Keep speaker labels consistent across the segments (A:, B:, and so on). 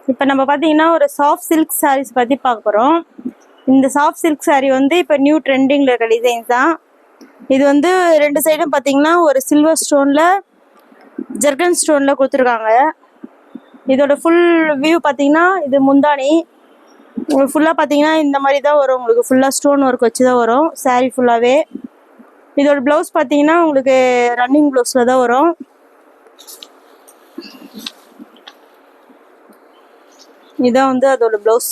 A: இப்போ நம்ம பார்த்தீங்கன்னா ஒரு சாஃப்ட் சில்க் சாரீஸ் பற்றி பார்க்க போகிறோம். இந்த சாஃப்ட் சில்க் சாரீ வந்து இப்போ நியூ ட்ரெண்டிங்கில் இருக்க டிசைன்ஸ் தான். இது வந்து ரெண்டு சைடும் பார்த்தீங்கன்னா ஒரு சில்வர் ஸ்டோனில் ஜர்கன் ஸ்டோனில் கொடுத்துருக்காங்க. இதோட ஃபுல் வியூ பார்த்தீங்கன்னா இது முந்தானி. உங்களுக்கு ஃபுல்லாக பார்த்தீங்கன்னா இந்த மாதிரி தான் வரும். உங்களுக்கு ஃபுல்லாக ஸ்டோன் ஒர்க் வச்சு தான் வரும் சாரீ ஃபுல்லாகவே. இதோட ப்ளவுஸ் பார்த்தீங்கன்னா உங்களுக்கு ரன்னிங் ப்ளவுஸில் தான் வரும். இதான் வந்து அதோட ப்ளவுஸ்.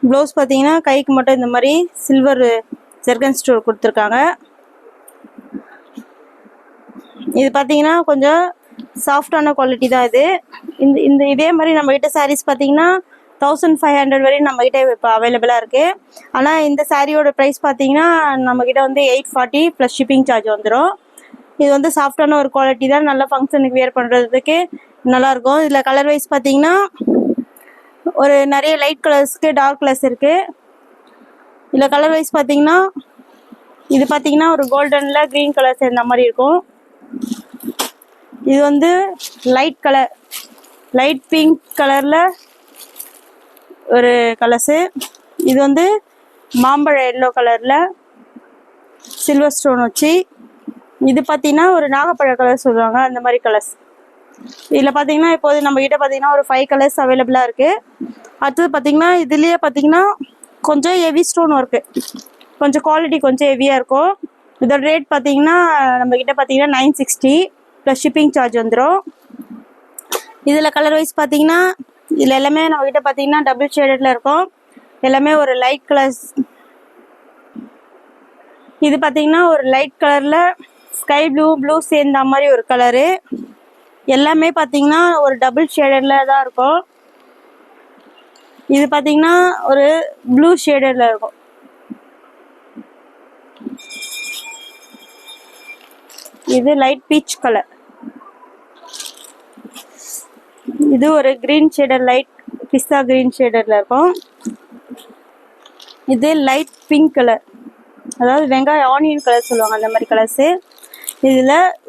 A: ப்ளவுஸ் பார்த்தீங்கன்னா கைக்கு மட்டும் இந்த மாதிரி சில்வர் ஜெர்கன் ஸ்டோன் கொடுத்துருக்காங்க. இது பார்த்தீங்கன்னா கொஞ்சம் சாஃப்டான குவாலிட்டி தான் இது. இந்த இதே மாதிரி நம்மக்கிட்ட சாரீஸ் பார்த்தீங்கன்னா 1500 வரையும் நம்மக்கிட்ட இப்போ அவைலபிளாக இருக்குது. ஆனால் இந்த சாரியோட ப்ரைஸ் பார்த்தீங்கன்னா நம்மக்கிட்ட வந்து 840 ப்ளஸ் ஷிப்பிங் சார்ஜ் வந்துடும். இது வந்து சாஃப்டான ஒரு குவாலிட்டி தான். நல்லா ஃபங்க்ஷனுக்கு வியர் பண்ணுறதுக்கு நல்லாயிருக்கும். இதில் கலர் வைஸ் பார்த்தீங்கன்னா ஒரு நிறைய லைட் கலர்ஸ்க்கு டார்க் கலர்ஸ் இருக்குது. இதில் கலர் வைஸ் பார்த்தீங்கன்னா இது பார்த்தீங்கன்னா ஒரு கோல்டனில் க்ரீன் கலர் சேர்ந்த மாதிரி இருக்கும். இது வந்து லைட் கலர், லைட் பிங்க் கலரில் ஒரு கலர்ஸு. இது வந்து மாம்பழ எல்லோ கலரில் சில்வர் ஸ்டோன் வச்சு. இது பார்த்தீங்கன்னா ஒரு நாகப்பழ கலர் சொல்லுவாங்க, அந்த மாதிரி கலர்ஸ். இதில் பார்த்தீங்கன்னா இப்போது நம்மக்கிட்ட பார்த்தீங்கன்னா ஒரு 5 கலர்ஸ் அவைலபிளாக இருக்குது. அடுத்தது பார்த்தீங்கன்னா இதுலேயே பார்த்தீங்கன்னா கொஞ்சம் ஹெவி ஸ்டோன் ஒர்க்கு, கொஞ்சம் குவாலிட்டி கொஞ்சம் ஹெவியாக இருக்கும். இதோட ரேட் பார்த்தீங்கன்னா நம்மக்கிட்ட பார்த்தீங்கன்னா 960 ப்ளஸ் ஷிப்பிங் சார்ஜ் வந்துடும். இதில் கலர் வைஸ் பார்த்தீங்கன்னா இதில் எல்லாமே நம்மக்கிட்ட பார்த்தீங்கன்னா டபுள் ஷேடடில் இருக்கும். எல்லாமே ஒரு லைட் கலர்ஸ். இது பார்த்தீங்கன்னா ஒரு லைட் கலரில் ஸ்கை ப்ளூ சேர்ந்த மாதிரி ஒரு கலரு. எல்லாமே பார்த்தீங்கன்னா ஒரு டபுள் ஷேடடில் தான் இருக்கும். இது பார்த்தீங்கன்னா ஒரு ப்ளூ ஷேடடில் இருக்கும். இது லைட் பீச் கலர். இது ஒரு கிரீன் ஷேடர், லைட் பிஸ்தா கிரீன் ஷேடரில் இருக்கும். இது லைட் பிங்க் கலர், அதாவது வெங்காயம் ஆனியன் கலர் சொல்லுவாங்க, அந்த மாதிரி கலர்ஸு.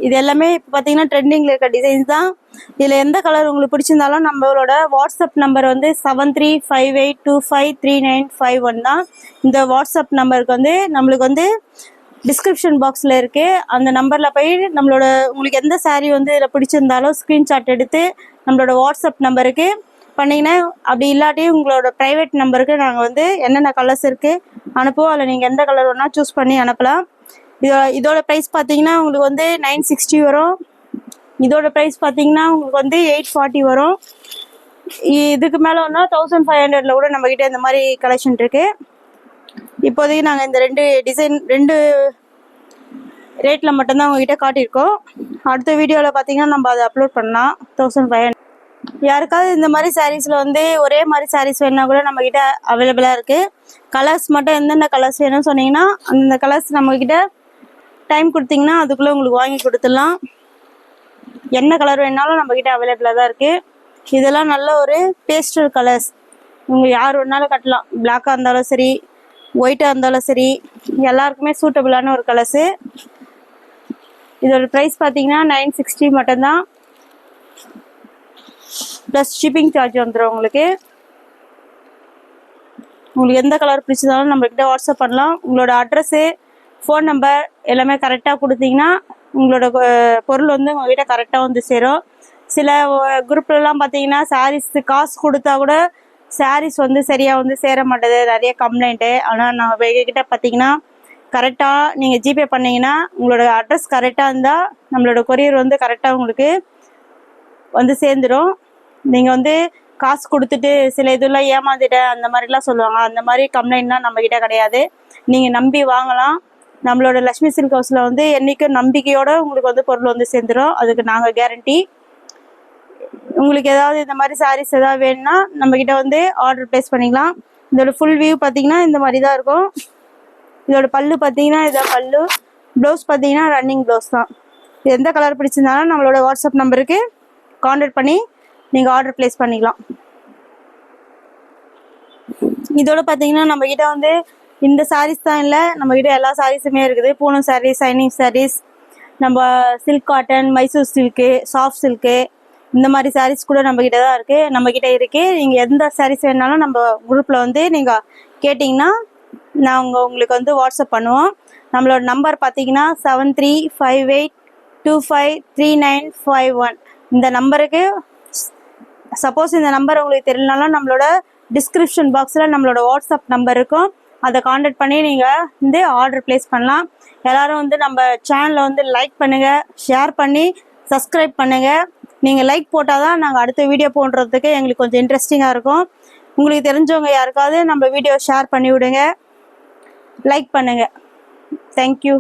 A: இது எல்லாமே இப்போ பார்த்தீங்கன்னா ட்ரெண்டிங்கில் இருக்க டிசைன்ஸ் தான். இதில் எந்த கலர் உங்களுக்கு பிடிச்சிருந்தாலும் நம்மளோட வாட்ஸ்அப் நம்பர் வந்து 7358253951 தான். இந்த வாட்ஸ்அப் நம்பருக்கு வந்து நம்மளுக்கு வந்து டிஸ்கிரிப்ஷன் பாக்ஸில் இருக்குது. அந்த நம்பரில் போய் நம்மளோட உங்களுக்கு எந்த சாரீ வந்து இதில் பிடிச்சிருந்தாலும் ஸ்க்ரீன்ஷாட் எடுத்து நம்மளோட வாட்ஸ்அப் நம்பருக்கு பண்ணிங்கன்னா, அப்படி இல்லாட்டி உங்களோட ப்ரைவேட் நம்பருக்கு நாங்கள் வந்து என்னென்ன கலர்ஸ் இருக்குது அனுப்புவோம். அதில் நீங்கள் எந்த கலர் வேணால் சூஸ் பண்ணி அனுப்பலாம். இதோட ப்ரைஸ் பார்த்தீங்கன்னா உங்களுக்கு வந்து 960 வரும். இதோட ப்ரைஸ் பார்த்தீங்கன்னா உங்களுக்கு வந்து 840 வரும். இதுக்கு மேலே வந்தால் 1500 கூட நம்மக்கிட்ட இந்த மாதிரி கலெக்ஷன் இருக்குது. இப்போதைக்கு நாங்கள் இந்த ரெண்டு ரேட்டில் மட்டும்தான் உங்ககிட்ட காட்டியிருக்கோம். அடுத்த வீடியோவில் பார்த்தீங்கன்னா நம்ம அதை அப்லோட் பண்ணலாம். 1500. யாருக்காவது இந்த மாதிரி சாரீஸில் வந்து ஒரே மாதிரி சாரீஸ் வேணுன்னா கூட நம்மக்கிட்ட அவைலபிளாக இருக்குது. கலர்ஸ் மட்டும் எந்தெந்த கலர்ஸ் வேணும்னு சொன்னீங்கன்னா அந்த கலர்ஸ் நம்மக்கிட்ட டைம் கொடுத்தீங்கன்னா அதுக்குள்ளே உங்களுக்கு வாங்கி கொடுத்துடலாம். என்ன கலர் வேணாலும் நம்மக்கிட்ட அவைலபிளாக தான் இருக்குது. இதெல்லாம் நல்ல ஒரு பேஸ்டல் கலர்ஸ். நீங்கள் யார் வேணாலும் கட்டலாம். பிளாக்காக இருந்தாலும் சரி, ஒயிட்டாக இருந்தாலும் சரி, எல்லாருக்குமே சூட்டபுளான ஒரு கலர்ஸு. இதோட ப்ரைஸ் பார்த்தீங்கன்னா 960 மட்டும்தான், ப்ளஸ் ஷிப்பிங் சார்ஜ் வந்துடும் உங்களுக்கு. உங்களுக்கு எந்த கலர் பிடிச்சதாலும் நம்மக்கிட்ட வாட்ஸ்அப் பண்ணலாம். உங்களோட அட்ரஸ்ஸு, ஃபோன் நம்பர் எல்லாமே கரெக்டாக கொடுத்தீங்கன்னா உங்களோட பொருள் வந்து உங்கள்கிட்ட கரெக்டாக வந்து சேரும். சில குரூப்லலாம் பார்த்தீங்கன்னா சாரீஸு காசு கொடுத்தா கூட சாரீஸ் வந்து சரியாக வந்து சேர மாட்டேது, நிறைய கம்ப்ளைண்ட்டு. ஆனால் நான் எங்ககிட்ட பார்த்தீங்கன்னா கரெக்டாக நீங்கள் ஜிபே பண்ணிங்கன்னா உங்களோட அட்ரஸ் கரெக்டாக இருந்தால் நம்மளோட கொரியர் வந்து கரெக்டாக உங்களுக்கு வந்து சேர்ந்துடும். நீங்கள் வந்து காசு கொடுத்துட்டு சில இதெல்லாம் ஏமாந்துட்டேன் அந்த மாதிரிலாம் சொல்லுவாங்க. அந்த மாதிரி கம்ப்ளைண்ட்லாம் நம்மக்கிட்ட கிடையாது. நீங்கள் நம்பி வாங்கலாம். நம்மளோட லக்ஷ்மி சில்க் ஹவுஸில் வந்து என்றைக்கும் நம்பிக்கையோடு உங்களுக்கு வந்து பொருள் வந்து சேர்ந்துடும். அதுக்கு நாங்கள் கேரண்டி. உங்களுக்கு ஏதாவது இந்த மாதிரி சாரீஸ் ஏதாவது வேணும்னா நம்மக்கிட்ட வந்து ஆர்டர் ப்ளேஸ் பண்ணிக்கலாம். இதோட ஃபுல் வியூ பார்த்தீங்கன்னா இந்த மாதிரி தான் இருக்கும். இதோட பல்லு பார்த்தீங்கன்னா இதான் பல்லு. ப்ளவுஸ் பார்த்தீங்கன்னா ரன்னிங் ப்ளவுஸ் தான். எந்த கலர் பிடிச்சிருந்தாலும் நம்மளோட வாட்ஸ்அப் நம்பருக்கு கான்டாக்ட் பண்ணி நீங்கள் ஆர்டர் ப்ளேஸ் பண்ணிக்கலாம். இதோட பார்த்தீங்கன்னா நம்மக்கிட்ட வந்து இந்த சாரீஸ் தான் இல்லை, நம்மக்கிட்ட எல்லா சாரீஸுமே இருக்குது. பூனம் சாரீஸ், சைனிங் சாரீஸ், நம்ம silk cotton, Mysore silk, soft silk, இந்த மாதிரி சாரீஸ் கூட நம்மக்கிட்ட தான் இருக்குது, நம்மக்கிட்ட இருக்குது. நீங்கள் எந்த சாரீஸ் வேணாலும் நம்ம குரூப்பில் வந்து நீங்கள் கேட்டிங்கன்னா நாங்கள் உங்களுக்கு வந்து வாட்ஸ்அப் பண்ணுவோம். நம்மளோட நம்பர் பார்த்தீங்கன்னா 7358253951. இந்த நம்பருக்கு சப்போஸ் இந்த நம்பர் உங்களுக்கு தெரியலனாலும் நம்மளோட டிஸ்கிரிப்ஷன் பாக்ஸில் நம்மளோட வாட்ஸ்அப் நம்பர் இருக்கும், அதை காண்டாக்ட் பண்ணி நீங்கள் வந்து ஆர்டர் ப்ளேஸ் பண்ணலாம். எல்லோரும் வந்து நம்ம சேனலை வந்து லைக் பண்ணுங்கள், ஷேர் பண்ணி சப்ஸ்கிரைப் பண்ணுங்கள். நீங்கள் லைக் போட்டால் தான் நாங்கள் அடுத்த வீடியோ போடுறதுக்கு எங்களுக்கு கொஞ்சம் இன்ட்ரெஸ்டிங்காக இருக்கும். உங்களுக்கு தெரிஞ்சவங்க யாருக்காவது நம்ம வீடியோ ஷேர் பண்ணி விடுங்க, லைக் பண்ணுங்கள். தேங்க்யூ.